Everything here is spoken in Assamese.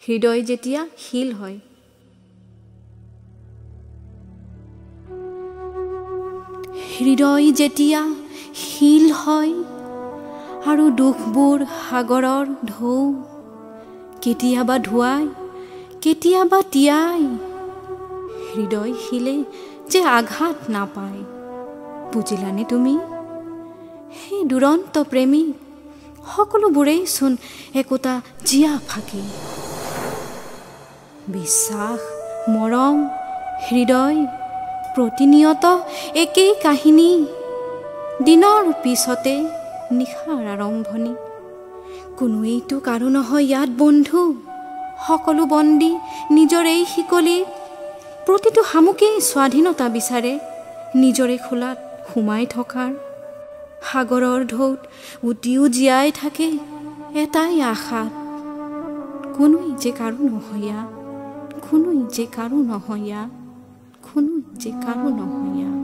হৃদয় যেতিয়া শিল হয়। হৃদয় যেতিয়া শিল হয় আৰু দুখবোৰ সাগৰৰ ঢৌ, কেতিয়াবা ধুৱাই কেতিয়াবা তিয়াই, হৃদয় শিলে যে আঘাত নাপায়, বুজিলানে তুমি? সেই দুৰন্ত প্ৰেমী সকলোবোৰেই চোন একোটা জীয়া ফাঁকি। বিশ্বাস, মৰম, হৃদয় প্ৰতিনিয়ত একেই কাহিনী, দিনৰ পিছতে নিশাৰ আৰম্ভণি। কোনোৱেইটো কাৰো নহয় ইয়াত বন্ধু, সকলো বন্দী নিজৰে শিকলি। প্ৰতিটো শামুকেই স্বাধীনতা বিচাৰে নিজৰে খোলাত সোমাই থকাৰ। সাগৰৰ ঢৌত উটিও জীয়াই থাকে এটাই আশাত, কোনোৱেই যে কাৰো নহয়া, কোনোৱেই যে কাৰো নহয়া, কোনোৱেই যে কাৰো নহয়া।